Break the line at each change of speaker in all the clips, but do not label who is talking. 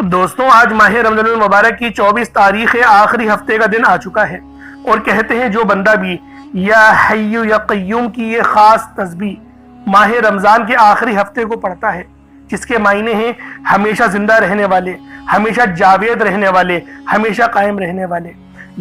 دوستوں، آج ماہ رمضان المبارک کی 24 تاریخ آخری ہفتے کا دن آ چکا ہے، اور کہتے ہیں جو بندہ بھی یا حی یا قیوم کی یہ خاص تسبیح ماہ رمضان کے آخری ہفتے کو پڑھتا ہے، جس کے معنی ہیں ہمیشہ زندہ رہنے والے، ہمیشہ جاوید رہنے والے، ہمیشہ قائم رہنے والے۔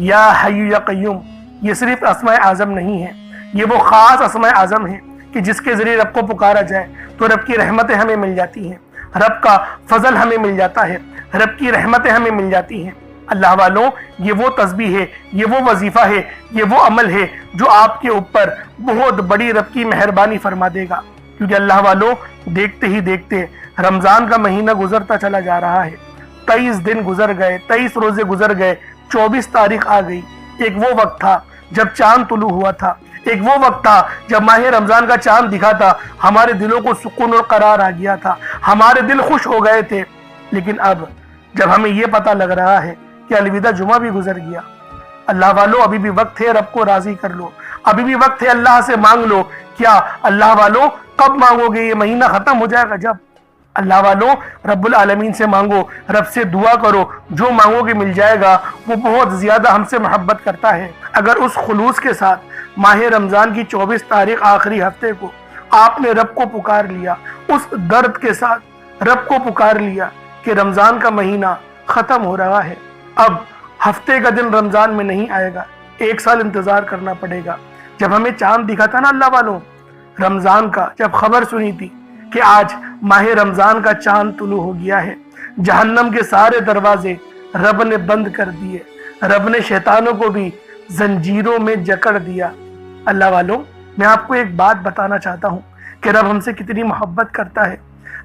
یا حی یا قیوم یہ صرف اسماء اعظم نہیں ہے، یہ وہ خاص اسماء اعظم ہیں کہ جس کے ذریعے رب کو پکارا جائے تو رب کی رحمتیں ہمیں مل جاتی ہیں، رب کا فضل ہمیں مل جاتا ہے، رب کی رحمتیں ہمیں مل جاتی ہیں۔ اللہ والوں، یہ وہ تسبیح ہے، یہ وہ وظیفہ ہے، یہ وہ عمل ہے جو آپ کے اوپر بہت بڑی رب کی مہربانی فرما دے گا، کیونکہ اللہ والوں دیکھتے ہی دیکھتے رمضان کا مہینہ گزرتا چلا جا رہا ہے۔ 23 دن گزر گئے، 23 روزے گزر گئے، 24 تاریخ آ گئی۔ ایک وہ وقت تھا جب چاند طلوع ہوا تھا، ایک وہ وقت تھا جب ماہ رمضان کا چاند دکھا تھا، ہمارے دلوں کو سکون اور قرار آ گیا تھا، ہمارے دل خوش ہو گئے تھے۔ لیکن اب جب ہمیں یہ پتہ لگ رہا ہے کہ الوداع جمعہ بھی گزر گیا، اللہ والوں ابھی بھی وقت ہے رب کو راضی کر لو، ابھی بھی وقت ہے اللہ سے مانگ لو۔ کیا اللہ والوں کب مانگو گے؟ یہ مہینہ ختم ہو جائے گا جب۔ اللہ والوں رب العالمین سے مانگو، رب سے دعا کرو، جو مانگو گے مل جائے گا۔ وہ بہت زیادہ ہم سے محبت کرتا ہے۔ اگر اس خلوص کے ساتھ ماہ رمضان کی 24 تاریخ آخری ہفتے کو آپ نے رب کو پکار لیا، اس درد کے ساتھ رب کو پکار لیا کہ رمضان کا مہینہ ختم ہو رہا ہے، اب ہفتے کا دن رمضان میں نہیں آئے گا، 1 سال انتظار کرنا پڑے گا۔ جب ہمیں چاند دکھا تھا نا اللہ والوں، رمضان کا جب خبر سنی تھی کہ آج ماہ رمضان کا چاند طلوع ہو گیا ہے، جہنم کے سارے دروازے رب نے بند کر دیے، رب نے شیطانوں کو بھی زنجیروں میں جکڑ دیا۔ اللہ والوں، میں آپ کو ایک بات بتانا چاہتا ہوں کہ رب ہم سے کتنی محبت کرتا ہے۔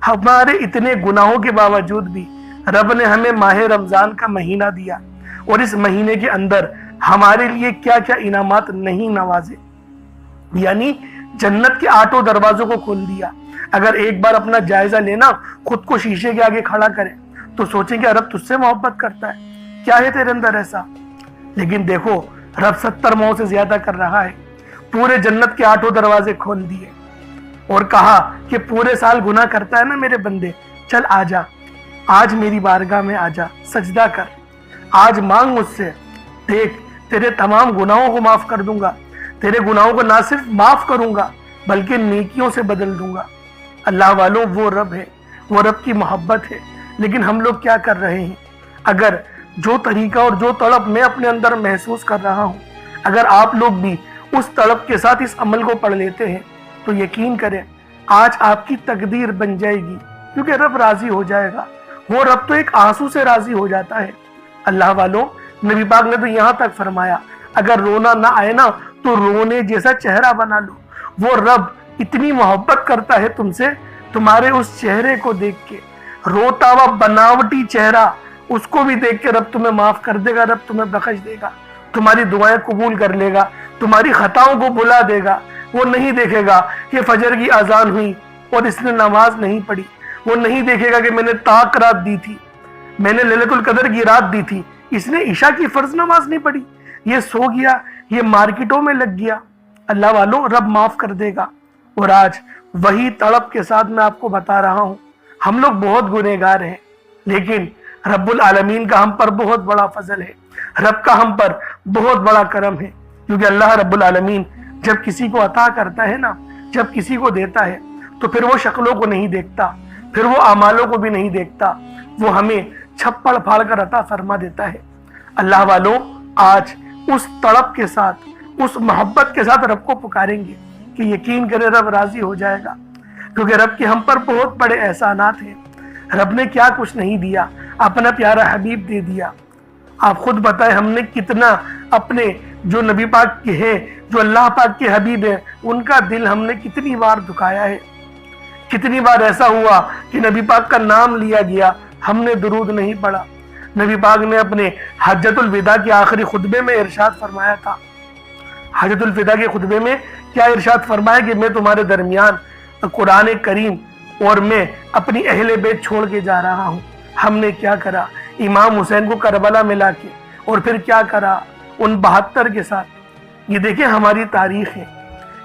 ہمارے اتنے گناہوں کے باوجود بھی رب نے ہمیں ماہ رمضان کا مہینہ دیا، اور اس مہینے کے اندر ہمارے لیے کیا کیا انعامات نہیں نوازے، یعنی جنت کے 8 دروازوں کو کھول دیا۔ اگر ایک بار اپنا جائزہ لینا، خود کو شیشے کے آگے کھڑا کریں تو سوچیں کہ رب تجھ سے محبت کرتا ہے، کیا ہے تیرے اندر ایسا؟ لیکن دیکھو رب 70 ماہ سے زیادہ کر رہا ہے، پورے جنت کے 8 دروازے کھول دیے، اور کہا کہ پورے سال گناہ کرتا ہے نا میرے بندے، چل آجا، آج میری بارگاہ میں آجا، سجدہ کر، آج مانگ مجھ سے، دیکھ تیرے تمام گناہوں کو معاف کر دوں گا، تیرے گناہوں کو نہ صرف معاف کروں گا بلکہ نیکیوں سے بدل دوں گا۔ اللہ والوں وہ رب ہے، وہ رب کی محبت ہے، لیکن ہم لوگ کیا کر رہے ہیں؟ اگر جو طریقہ اور جو تڑپ میں اپنے اندر محسوس کر رہا ہوں، اگر آپ لوگ بھی اس تڑپ کے ساتھ اس عمل کو پڑھ لیتے ہیں تو یقین کریں آج آپ کی تقدیر بن جائے گی، کیونکہ رب راضی ہو جائے گا۔ وہ رب تو ایک آنسو سے راضی ہو جاتا ہے۔ اللہ والوں، نبی پاک نے تو یہاں تک فرمایا اگر رونا نہ آئے نا تو رونے جیسا چہرہ بنا لو۔ وہ رب اتنی محبت کرتا ہے تم سے، تمہارے اس چہرے کو دیکھ کے، روتا ہوا بناوٹی چہرہ، اس کو بھی دیکھ کے رب تمہیں معاف کر دے گا، رب تمہیں بخش دے گا، تمہاری دعائیں قبول کر لے گا، تمہاری خطاؤں کو بھلا دے گا۔ وہ نہیں دیکھے گا کہ فجر کی اذان ہوئی اور اس نے نماز نہیں پڑھی، وہ نہیں دیکھے گا کہ میں نے طاق رات دی تھی، میں نے لیلۃ القدر کی رات دی تھی، اس نے عشاء کی فرض نماز نہیں پڑھی، یہ سو گیا، یہ مارکیٹوں میں لگ گیا۔ اللہ والوں رب معاف کر دے گا۔ اور آج وہی تڑپ کے ساتھ میں آپ کو بتا رہا ہوں، ہم لوگ بہت گنہگار ہیں، لیکن رب العالمین کا ہم پر بہت بڑا فضل ہے، رب کا ہم پر بہت بڑا کرم ہے، کیونکہ اللہ رب العالمین جب کسی کو عطا کرتا ہے نا، جب کسی کو دیتا ہے تو پھر وہ شکلوں کو نہیں دیکھتا، پھر وہ اعمالوں کو بھی نہیں دیکھتا، وہ ہمیں چھپڑ پھاڑ کر عطا فرما دیتا ہے۔ اللہ والوں، آج اس تڑپ کے ساتھ، اس محبت کے ساتھ رب کو پکاریں گے کہ یقین کرے رب راضی ہو جائے گا، کیونکہ رب کے ہم پر بہت بڑے احسانات ہیں۔ رب نے کیا کچھ نہیں دیا، اپنا پیارا حبیب دے دیا۔ آپ خود بتائیں ہم نے کتنا اپنے جو نبی پاک کے ہیں، جو اللہ پاک کے حبیب ہیں، ان کا دل ہم نے کتنی بار دکھایا ہے، کتنی بار ایسا ہوا کہ نبی پاک کا نام لیا گیا، ہم نے درود نہیں پڑھا۔ نبی پاک نے اپنے حجۃ الوداع کے آخری خطبے میں ارشاد فرمایا تھا، حجۃ الوداع کے خطبے میں کیا ارشاد فرمایا کہ میں تمہارے درمیان قرآن کریم اور میں اپنی اہل بیت چھوڑ کے جا رہا ہوں۔ ہم نے کیا کرا؟ امام حسین کو کربلا میں لا کے، اور پھر کیا کرا ان 72 کے ساتھ۔ یہ دیکھیں ہماری تاریخ ہے،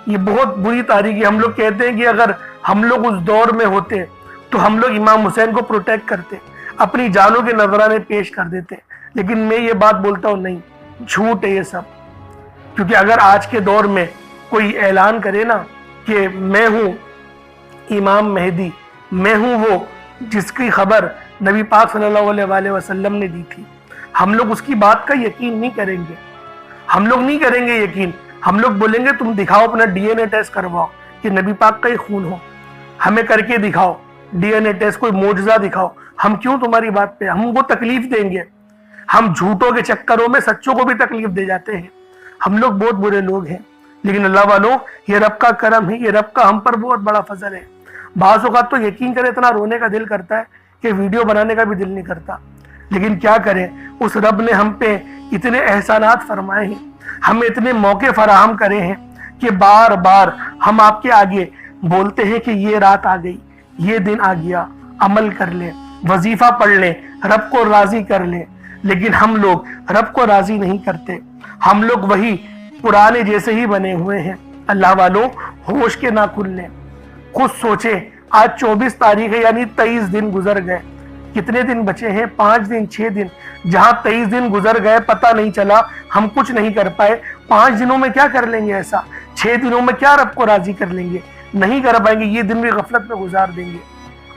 یہ بہت بری تاریخ ہے۔ ہم لوگ کہتے ہیں کہ اگر ہم لوگ اس دور میں ہوتے تو ہم لوگ امام حسین کو پروٹیکٹ کرتے، اپنی جانوں کے نذرانے پیش کر دیتے. لیکن میں یہ بات بولتا ہوں نہیں، جھوٹ ہے یہ سب. کیونکہ اگر آج کے دور میں کوئی اعلان کرے نا کہ میں ہوں امام مہدی، میں ہوں وہ جس کی خبر نبی پاک صلی اللہ علیہ وآلہ وسلم نے دی تھی، ہم لوگ اس کی بات کا یقین نہیں کریں گے. ہم لوگ نہیں کریں گے یقین. ہم لوگ بولیں گے تم دکھاؤ اپنا ڈی این اے ٹیسٹ کرواؤ کہ نبی پاک کا ہی خون ہو، ہمیں کر کے دکھاؤ ڈی این اے ٹیسٹ، کوئی معجزہ دکھاؤ. ہم کیوں تمہاری بات پہ ہم کو تکلیف دیں گے؟ ہم جھوٹوں کے چکروں میں سچوں کو بھی تکلیف دے جاتے ہیں. ہم لوگ بہت برے لوگ ہیں. لیکن اللہ والوں، یہ رب کا کرم ہے، یہ رب کا ہم پر بہت بڑا فضل ہے. بعض اوقات تو یقین کرے اتنا رونے کا دل کرتا ہے کہ ویڈیو بنانے کا بھی دل نہیں کرتا. لیکن کیا کریں، اس رب نے ہم پہ اتنے احسانات فرمائے ہیں، ہمیں اتنے موقع فراہم کرے ہیں کہ بار بار ہم آپ کے آگے بولتے ہیں کہ یہ رات آ گئی، یہ دن آ گیا، عمل کر لیں، وظیفہ پڑھ لیں، رب کو راضی کر لیں. لیکن ہم لوگ رب کو راضی نہیں کرتے. ہم لوگ وہی پرانے جیسے ہی بنے ہوئے ہیں. اللہ والوں، ہوش کے نہ کھل لیں. خود سوچیں، آج 24 تاریخ ہے، یعنی 23 دن گزر گئے. کتنے دن بچے ہیں؟ 5 دن 6 دن. جہاں 23 دن گزر گئے پتہ نہیں چلا، ہم کچھ نہیں کر پائے. 5 دنوں میں کیا کر لیں گے ایسا؟ 6 دنوں میں کیا رب کو راضی کر لیں گے؟ نہیں کر پائیں گے. یہ دن بھی غفلت میں گزار دیں گے.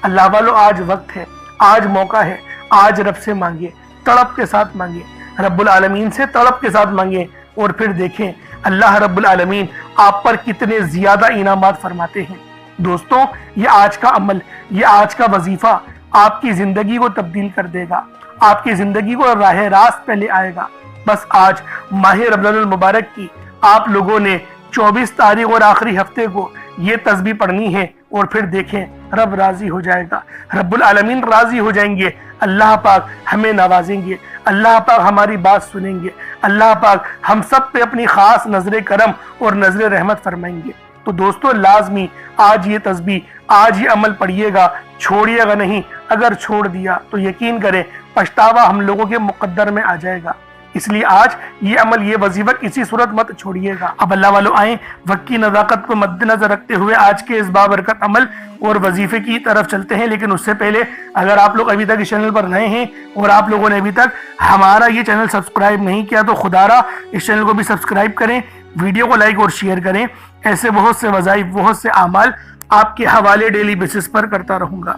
اللہ والوں، آج وقت ہے، آج موقع ہے. آج رب سے مانگے، تڑپ کے ساتھ مانگے، رب العالمین سے تڑپ کے ساتھ مانگے. اور پھر دیکھیں اللہ رب العالمین آپ پر کتنے زیادہ انعامات فرماتے ہیں. دوستوں، یہ آج کا عمل، یہ آج کا وظیفہ آپ کی زندگی کو تبدیل کر دے گا، آپ کی زندگی کو راہ راست پہ لے آئے گا. بس آج ماہ رمضان المبارک کی آپ لوگوں نے 24 تاریخ اور آخری ہفتے کو یہ تسبیح پڑھنی ہے. اور پھر دیکھیں رب راضی ہو جائے گا، رب العالمین راضی ہو جائیں گے. اللہ پاک ہمیں نوازیں گے، اللہ پاک ہماری بات سنیں گے، اللہ پاک ہم سب پہ اپنی خاص نظر کرم اور نظر رحمت فرمائیں گے. تو دوستو، لازمی آج یہ تسبیح، آج یہ عمل پڑھیے گا، چھوڑیے گا نہیں. اگر چھوڑ دیا تو یقین کریں پچھتاوا ہم لوگوں کے مقدر میں آ جائے گا. اس لیے آج یہ عمل، یہ وظیفہ کسی صورت مت چھوڑیے گا. اب اللہ والوں آئیں، وقت کی نزاکت کو مد نظر رکھتے ہوئے آج کے اس بابرکت عمل اور وظیفے کی طرف چلتے ہیں. لیکن اس سے پہلے اگر آپ لوگ ابھی تک اس چینل پر نئے ہیں اور آپ لوگوں نے ابھی تک ہمارا یہ چینل سبسکرائب نہیں کیا تو خدا را اس چینل کو بھی سبسکرائب کریں، ویڈیو کو لائک اور شیئر کریں. ایسے بہت سے وظائف، بہت سے اعمال آپ کے حوالے ڈیلی بیسس پر کرتا رہوں گا.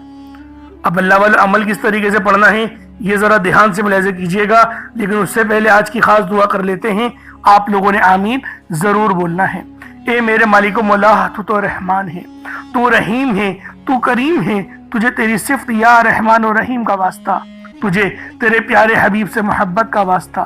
اب اللہ والا عمل کس طریقے سے پڑھنا ہے یہ ذرا دھیان سے ملاحظہ کیجئے گا. لیکن اس سے پہلے آج کی خاص دعا کر لیتے ہیں. آپ لوگوں نے آمین ضرور بولنا ہے. اے میرے مالک و مولا، تو رحمان ہے، تو رحیم ہے، تو کریم ہے. تجھے تیری صفت یا رحمان و رحیم کا واسطہ، تجھے تیرے پیارے حبیب سے محبت کا واسطہ.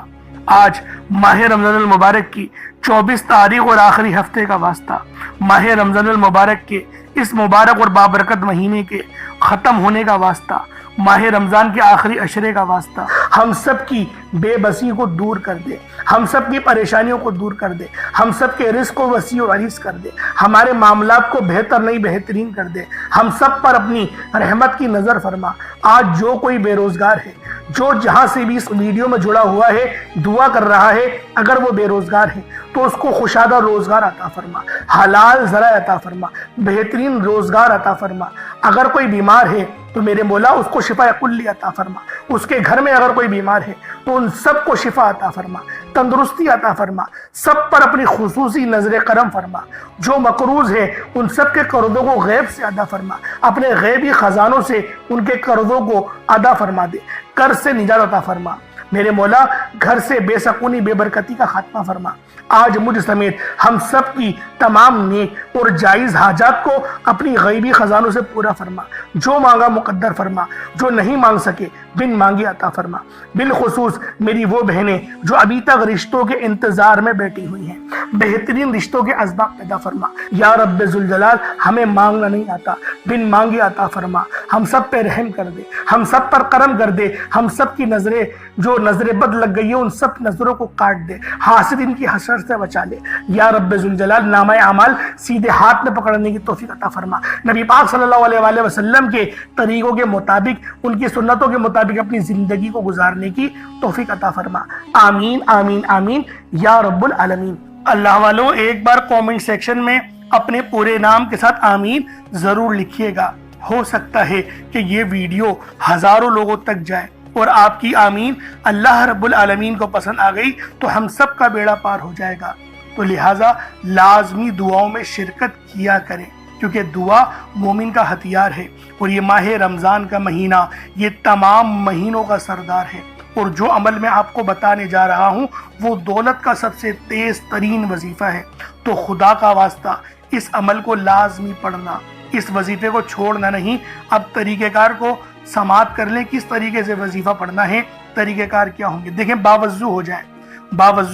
آج ماہ رمضان المبارک کی 24 تاریخ اور آخری ہفتے کا واسطہ، ماہ رمضان المبارک کے اس مبارک اور بابرکت مہینے کے ختم ہونے کا واسطہ، ماہ رمضان کے آخری عشرے کا واسطہ. ہم سب کی بے بسی کو دور کر دے، ہم سب کی پریشانیوں کو دور کر دے، ہم سب کے رزق کو وسیع و عریض کر دے، ہمارے معاملات کو بہتر نہیں بہترین کر دے. ہم سب پر اپنی رحمت کی نظر فرما. آج جو کوئی بے روزگار ہے، جو جہاں سے بھی اس ویڈیو میں جڑا ہوا ہے، دعا کر رہا ہے، اگر وہ بے روزگار ہے تو اس کو خوشادہ روزگار عطا فرما، حلال ذرائع عطا فرما، بہترین روزگار عطا فرما. اگر کوئی بیمار ہے تو میرے مولا اس کو شفا کلی عطا فرما. اس کے گھر میں اگر کوئی بیمار ہے تو ان سب کو شفا عطا فرما، تندرستی عطا فرما. سب پر اپنی خصوصی نظر کرم فرما. جو مقروض ہے ان سب کے قرضوں کو غیب سے ادا فرما. اپنے غیبی خزانوں سے ان کے قرضوں کو ادا فرما دے. قرض سے نجات عطا فرما. میرے مولا گھر سے بے سکونی، بے برکتی کا خاتمہ فرما. آج مجھ سمیت ہم سب کی تمام نیک اور جائز حاجات کو اپنی غیبی خزانوں سے پورا فرما. جو مانگا مقدر فرما، جو نہیں مانگ سکے بن مانگے عطا فرما. بالخصوص میری وہ بہنیں جو ابھی تک رشتوں کے انتظار میں بیٹھی ہوئی ہیں، بہترین رشتوں کے اسباب پیدا فرما. یا رب ذوالجلال، ہمیں مانگنا نہیں آتا، بن مانگے عطا فرما. ہم سب پہ رحم کر دے، ہم سب پر کرم کر دے. ہم سب کی نظریں جو نظر بد لگ گئی ہے ان سب نظروں کو کاٹ دے، حاسدین کی حسد سے بچا لے. یا رب ذوالجلال، نامہ اعمال سیدھے ہاتھ میں پکڑنے کی توفیق عطا فرما. نبی پاک صلی اللہ علیہ وآلہ وسلم کے طریقوں کے مطابق، ان کی سنتوں کے مطابق اپنی زندگی کو گزارنے کی توفیق عطا فرما. آمین آمین آمین یا رب العالمین. اللہ والوں، ایک بار کامنٹ سیکشن میں اپنے پورے نام کے ساتھ آمین ضرور لکھیے گا. ہو سکتا ہے کہ یہ ویڈیو ہزاروں لوگوں تک جائے اور آپ کی آمین اللہ رب العالمین کو پسند آ گئی تو ہم سب کا بیڑا پار ہو جائے گا۔ تو لہٰذا لازمی دعاؤں میں شرکت کیا کریں، کیونکہ دعا مومن کا ہتھیار ہے، اور یہ ماہ رمضان کا مہینہ یہ تمام مہینوں کا سردار ہے، اور جو عمل میں آپ کو بتانے جا رہا ہوں وہ دولت کا سب سے تیز ترین وظیفہ ہے۔ تو خدا کا واسطہ اس عمل کو لازمی پڑھنا، اس وظیفے کو چھوڑنا نہیں۔ اب طریقہ کار کو سماعت کر لیں، کس طریقے سے وظیفہ پڑھنا ہے، طریقہ کار کیا ہوں گے۔ دیکھیں، باوضو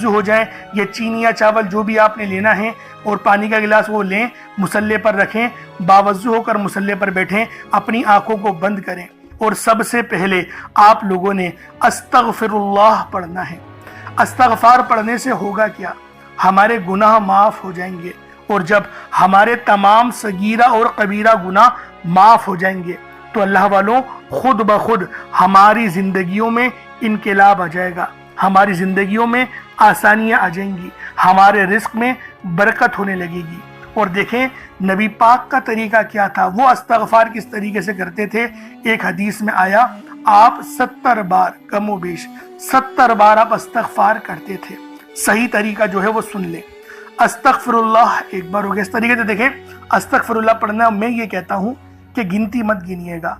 ہو جائیں، یہ چینی یا چاول جو بھی آپ نے لینا ہے اور پانی کا گلاس وہ لیں، مصلے پر رکھیں، باوضو ہو کر مصلے پر بیٹھیں، اپنی آنکھوں کو بند کریں، اور سب سے پہلے آپ لوگوں نے استغفر اللہ پڑھنا ہے۔ استغفار پڑھنے سے ہوگا کیا؟ ہمارے گناہ معاف ہو جائیں گے، اور جب ہمارے تمام صغیرہ اور کبیرہ گناہ معاف ہو جائیں گے تو اللہ والوں خود بخود ہماری زندگیوں میں انقلاب آ جائے گا، ہماری زندگیوں میں آسانیاں آ جائیں گی، ہمارے رزق میں برکت ہونے لگے گی۔ اور دیکھیں نبی پاک کا طریقہ کیا تھا، وہ استغفار کس طریقے سے کرتے تھے۔ ایک حدیث میں آیا آپ 70 بار کم و بیش 70 بار آپ استغفار کرتے تھے۔ صحیح طریقہ جو ہے وہ سن لیں۔ استغفر اللہ ایک بار ہو گیا۔ اس طریقے سے دیکھیں استغفر اللہ پڑھنا، میں یہ کہتا ہوں کہ گنتی مت گنیے گا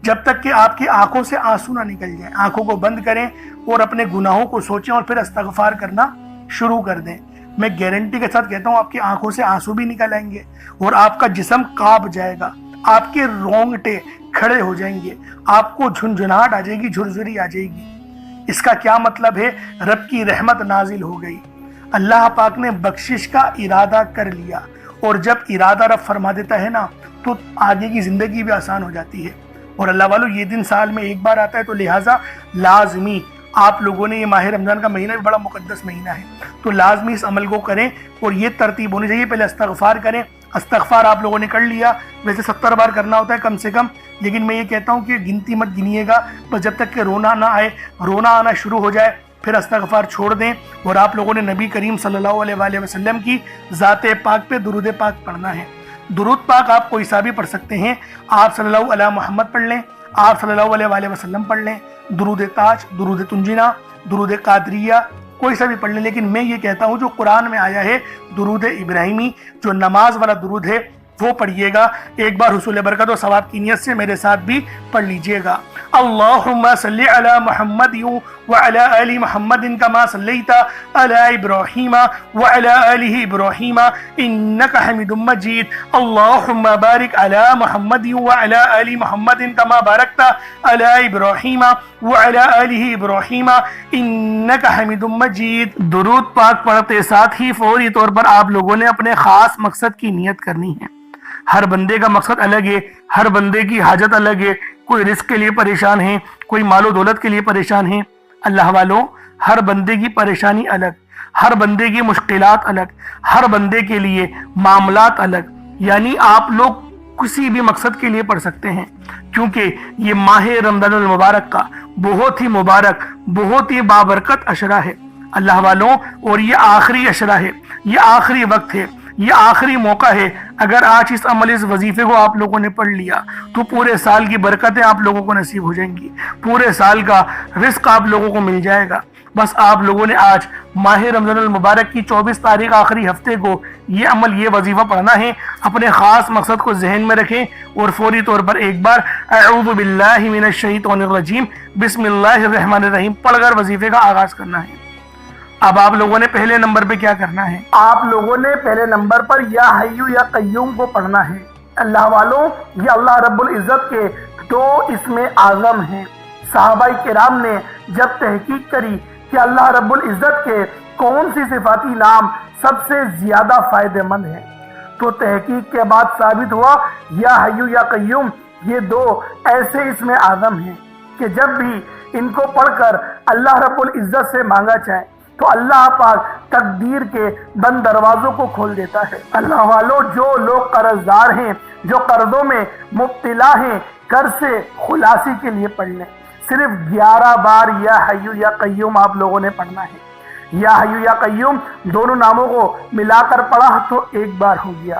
جب تک کہ آپ کی آنکھوں سے آنسو نہ نکل جائیں۔ آنکھوں کو بند کریں اور اپنے گناہوں کو سوچیں اور پھر استغفار کرنا شروع کر دیں۔ میں گارنٹی کے ساتھ کہتا ہوں آپ کی آنکھوں سے آنسو بھی نکل آئیں گے اور آپ کا جسم کانپ جائے گا، آپ کے رونگٹے کھڑے ہو جائیں گے، آپ کو جھنجھناہٹ آ جائے گی، جھرجھری آ جائے گی۔ اس کا کیا مطلب ہے؟ رب کی رحمت نازل ہو گئی، اللہ پاک نے بخشش کا ارادہ کر لیا، اور جب ارادہ رب فرما دیتا ہے نا تو آگے کی زندگی بھی آسان ہو جاتی ہے۔ اور اللہ والوں یہ دن سال میں ایک بار آتا ہے، تو لہٰذا لازمی آپ لوگوں نے، یہ ماہ رمضان کا مہینہ بھی بڑا مقدس مہینہ ہے، تو لازمی اس عمل کو کریں، اور یہ ترتیب ہونی چاہیے۔ پہلے استغفار کریں، استغفار آپ لوگوں نے کر لیا، ویسے 70 بار کرنا ہوتا ہے کم سے کم، لیکن میں یہ کہتا ہوں کہ گنتی مت گنیے گا، بس جب تک کہ رونا نہ آئے، رونا آنا شروع ہو جائے پھر استغفار چھوڑ دیں۔ اور آپ لوگوں نے نبی کریم صلی اللہ علیہ وآلہ وسلم کی ذات پاک پہ درود پاک پڑھنا ہے۔ درود پاک آپ کوئی سا بھی پڑھ سکتے ہیں، آپ صلی اللہ علیہ محمد پڑھ لیں، آپ صلی اللہ علیہ وآلہ وسلم پڑھ لیں، درود تاج، درود تنجینا، درود قادریہ، کوئی سا بھی پڑھ لیں، لیکن میں یہ کہتا ہوں جو قرآن میں آیا ہے درود ابراہیمی، جو نماز والا درود ہے وہ پڑھیے گا۔ ایک بار حصول برکت و ثواب کی نیت سے میرے ساتھ بھی پڑھ لیجئے گا۔ اللہم صلی علی محمد وعلی آل محمد کما صلیت علی ابراہیم وعلی آل ابراہیم انکا حمید مجید۔ اللہم بارک علی محمد وعلی آل محمد کما بارکت علی ابراہیم وعلی آل ابراہیم انکا حمید مجید۔ درود پاک پڑھتے ساتھ ہی فوری طور پر آپ لوگوں نے اپنے خاص مقصد کی نیت کرنی ہے۔ ہر بندے کا مقصد الگ ہے، ہر بندے کی حاجت الگ ہے، کوئی رزق کے لیے پریشان ہے، کوئی مال و دولت کے لیے پریشان ہے۔ اللہ والوں ہر بندے کی پریشانی الگ، ہر بندے کی مشکلات الگ، ہر بندے کے لیے معاملات الگ، یعنی آپ لوگ کسی بھی مقصد کے لیے پڑھ سکتے ہیں، کیونکہ یہ ماہ رمضان المبارک کا بہت ہی مبارک، بہت ہی بابرکت عشرہ ہے اللہ والوں، اور یہ آخری عشرہ ہے، یہ آخری وقت ہے، یہ آخری موقع ہے۔ اگر آج اس عمل، اس وظیفے کو آپ لوگوں نے پڑھ لیا تو پورے سال کی برکتیں آپ لوگوں کو نصیب ہو جائیں گی، پورے سال کا رزق آپ لوگوں کو مل جائے گا۔ بس آپ لوگوں نے آج ماہ رمضان المبارک کی 24 تاریخ آخری ہفتے کو یہ عمل، یہ وظیفہ پڑھنا ہے۔ اپنے خاص مقصد کو ذہن میں رکھیں اور فوری طور پر ایک بار اعوذ باللہ من الشیطان الرجیم بسم اللہ الرحمن الرحیم پڑھ کر وظیفے کا آغاز کرنا ہے۔ اب آپ لوگوں نے پہلے نمبر پہ کیا کرنا ہے؟ آپ لوگوں نے پہلے نمبر پر یا حیو یا قیوم کو پڑھنا ہے۔ اللہ والوں یہ اللہ رب العزت کے 2 اسم اعظم ہیں۔ صحابہ کرام نے جب تحقیق کری کہ اللہ رب العزت کے کون سی صفاتی نام سب سے زیادہ فائدہ مند ہیں، تو تحقیق کے بعد ثابت ہوا یا حیو یا قیوم یہ 2 ایسے اسم اعظم ہیں کہ جب بھی ان کو پڑھ کر اللہ رب العزت سے مانگا جائے تو اللہ پاک تقدیر کے بند دروازوں کو کھول دیتا ہے۔ اللہ والوں جو لوگ قرض دار ہیں، جو قرضوں میں مبتلا ہیں، قرض سے خلاصی کے لیے پڑھ لیں۔ صرف 11 بار یا حیو یا قیوم آپ لوگوں نے پڑھنا ہے۔ یا حیو یا قیوم دونوں ناموں کو ملا کر پڑھا تو 1 بار ہو گیا،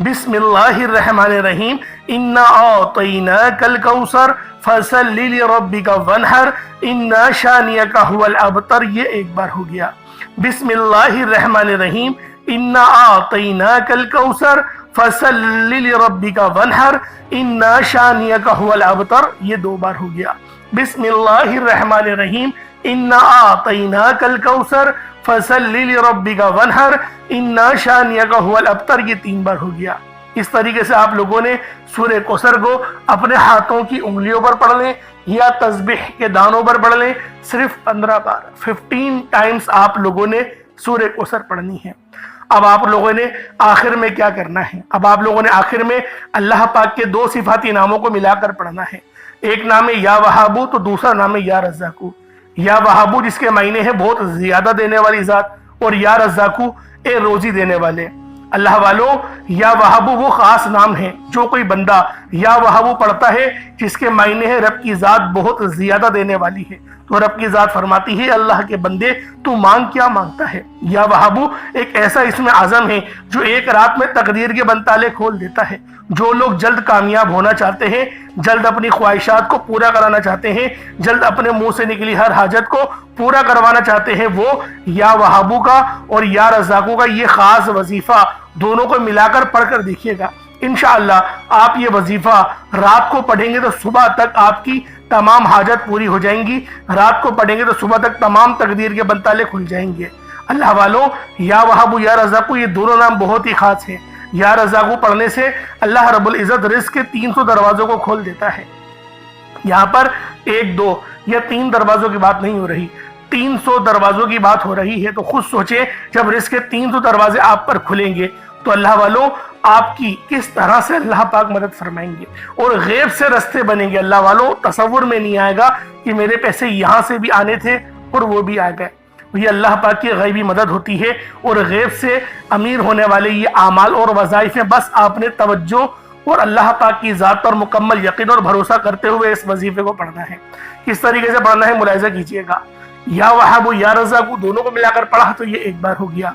بسم اللہ الرحمن الرحیم انا اعطیناک الکوثر فصل لربک وانحر ان شانئک هو الابتر، یہ ایک بار ہو گیا۔ بسم اللہ الرحمن الرحیم انا اعطیناک الکوثر فصل لربک وانحر ان شانئک هو الابتر، یہ دو بار ہو گیا۔ بسم اللہ الرحمن الرحیم انا اعطیناک الکوثر فصل لربک وانحر ان شانئک هو الابتر، یہ تین بار ہو گیا۔ اس طریقے سے آپ لوگوں نے سورہ کوثر کو اپنے ہاتھوں کی انگلیوں پر پڑھ لیں یا تسبیح کے دانوں پر پڑھ لیں، صرف 15 بار 15 ٹائمز آپ لوگوں نے سورہ کوثر پڑھنی ہے۔ اب آپ لوگوں نے آخر میں کیا کرنا ہے؟ اب آپ لوگوں نے آخر میں اللہ پاک کے دو صفاتی ناموں کو ملا کر پڑھنا ہے۔ ایک نام ہے یا وہابو تو دوسرا نام ہے یا رزاقو۔ یا وہابو جس کے معنی ہے بہت زیادہ دینے والی ذات، اور یا رزاقو اے روزی دینے والے۔ اللہ والو، یا وہابو وہ خاص نام ہے جو کوئی بندہ یا وہابو پڑھتا ہے جس کے معنی ہے رب کی ذات بہت زیادہ دینے والی ہے، تو رب کی ذات فرماتی ہے اللہ کے بندے تو مانگ کیا مانگتا ہے۔ یا وہابو ایک ایسا اسم اعظم ہے جو ایک رات میں تقدیر کے بند تالے کھول دیتا ہے۔ جو لوگ جلد کامیاب ہونا چاہتے ہیں، جلد اپنی خواہشات کو پورا کرانا چاہتے ہیں، جلد اپنے منہ سے نکلی ہر حاجت کو پورا کروانا چاہتے ہیں، وہ یا وہابو کا اور یا رزاقو کا یہ خاص وظیفہ دونوں کو ملا کر پڑھ کر دیکھیے گا۔ انشاءاللہ آپ یہ وظیفہ رات کو پڑھیں گے تو صبح تک آپ کی تمام حاجت پوری ہو جائیں گی، رات کو پڑھیں گے تو صبح تک تمام تقدیر کے بند تالے کھل جائیں گے۔ اللہ والوں، یا وہابو یا رزاقو یہ دونوں نام بہت ہی خاص ہیں۔ یا رزاقو پڑھنے سے اللہ رب العزت رزق کے 300 دروازوں کو کھول دیتا ہے۔ یہاں پر 1 2 یا 3 دروازوں کی بات نہیں ہو رہی، 300 دروازوں کی بات ہو رہی ہے۔ تو خود سوچیں جب رزق کے 300 دروازے آپ پر کھلیں گے تو اللہ والوں آپ کی کس طرح سے اللہ پاک مدد فرمائیں گے، اور غیب سے رستے بنیں گے۔ اللہ والوں تصور میں نہیں آئے گا کہ میرے پیسے یہاں سے بھی آنے تھے اور وہ بھی آ گئے۔ یہ اللہ پاک کی غیبی مدد ہوتی ہے، اور غیب سے امیر ہونے والے یہ اعمال اور وظائف ہیں۔ بس آپ نے توجہ اور اللہ پاک کی ذات پر مکمل یقین اور بھروسہ کرتے ہوئے اس وظیفے کو پڑھنا ہے۔ کس طریقے سے پڑھنا ہے ملاحظہ کیجئے گا۔ یا وہابو یا رزاقو دونوں کو ملا کر پڑھا تو یہ ایک بار ہو گیا۔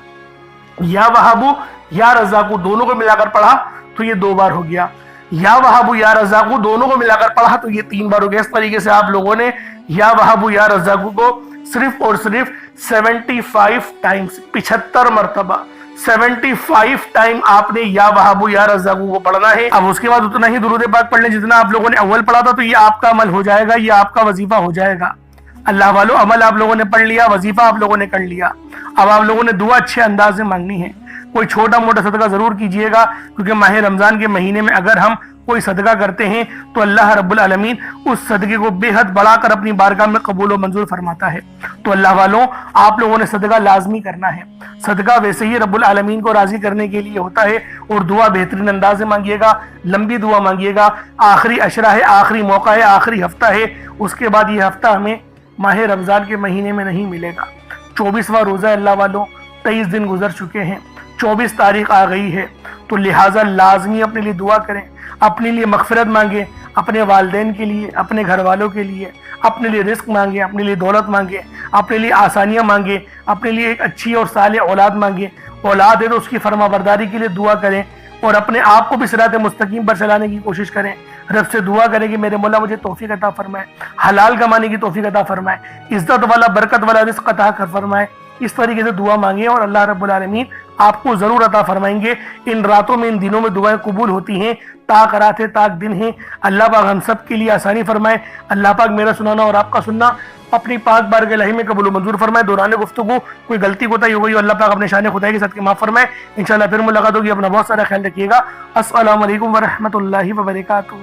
یا وہابو یا رزاقو دونوں کو ملا کر پڑھا تو یہ 2 بار ہو گیا۔ یا وہابو یا رزاقو دونوں کو ملا کر پڑھا تو یہ 3 بار ہو گیا۔ اس طریقے سے آپ لوگوں نے یا وہابو یا رزاقو کو صرف اور صرف 75 ٹائمز 75 مرتبہ 75 ٹائم آپ نے یا وہابو یا رزاقو کو پڑھنا ہے۔ اب اس کے بعد اتنا ہی درود پاک پڑھ لیں جتنا آپ لوگوں نے اول پڑھا تھا، تو یہ آپ کا عمل ہو جائے گا، یہ آپ کا وظیفہ ہو جائے گا۔ اللہ والو، عمل آپ لوگوں نے پڑھ لیا، وظیفہ آپ لوگوں نے کر لیا۔ اب آپ لوگوں نے دعا اچھے انداز سے مانگنی ہے۔ کوئی چھوٹا موٹا صدقہ ضرور کیجئے گا، کیونکہ ماہ رمضان کے مہینے میں اگر ہم کوئی صدقہ کرتے ہیں تو اللہ رب العالمین اس صدقے کو بے حد بڑھا کر اپنی بارگاہ میں قبول و منظور فرماتا ہے۔ تو اللہ والوں آپ لوگوں نے صدقہ لازمی کرنا ہے۔ صدقہ ویسے ہی رب العالمین کو راضی کرنے کے لیے ہوتا ہے، اور دعا بہترین انداز سے مانگیے گا، لمبی دعا مانگیے گا۔ آخری عشرہ ہے، آخری موقع ہے، آخری ہفتہ ہے، اس کے بعد یہ ہفتہ ہمیں ماہ رمضان کے مہینے میں نہیں ملے گا۔ 24واں روزہ ہے اللہ والوں، 23 دن گزر چکے ہیں، 24 تاریخ آ گئی ہے، تو لہٰذا لازمی اپنے لیے دعا کریں، اپنے لیے مغفرت مانگیں، اپنے والدین کے لیے، اپنے گھر والوں کے لیے، اپنے لیے رزق مانگیں، اپنے لیے دولت مانگیں، اپنے لیے آسانیاں مانگیں، اپنے لیے ایک اچھی اور صالح اولاد مانگیں۔ اولاد ہے تو اس کی فرما برداری کے لیے دعا کریں، اور اپنے آپ کو بھی صراط مستقیم پر چلانے کی کوشش کریں۔ رب سے دعا کریں کہ میرے مولا مجھے توفیق عطا فرمائے، حلال کمانے کی توفیق عطا فرمائے، عزت والا برکت والا رزق عطا کر فرمائے۔ اس طریقے سے دعا مانگیں اور اللہ رب العالمین آپ کو ضرور عطا فرمائیں گے۔ ان راتوں میں، ان دنوں میں دعائیں قبول ہوتی ہیں، تاک رات ہے، تاک دن ہیں۔ اللہ پاک ہم سب کے لیے آسانی فرمائے۔ اللہ پاک میرا سنانا اور آپ کا سننا اپنی پاک بارگاہ الہی میں قبول و منظور فرمائے۔ دوران گفتگو کوئی غلطی کوتاہی ہو گئی، اللہ پاک اپنے شان خدائی کے ساتھ معاف فرمائے۔ انشاءاللہ پھر ملاقات ہوگی، اپنا بہت سارا خیال رکھیے گا۔ السلام علیکم ورحمۃ اللہ وبرکاتہ۔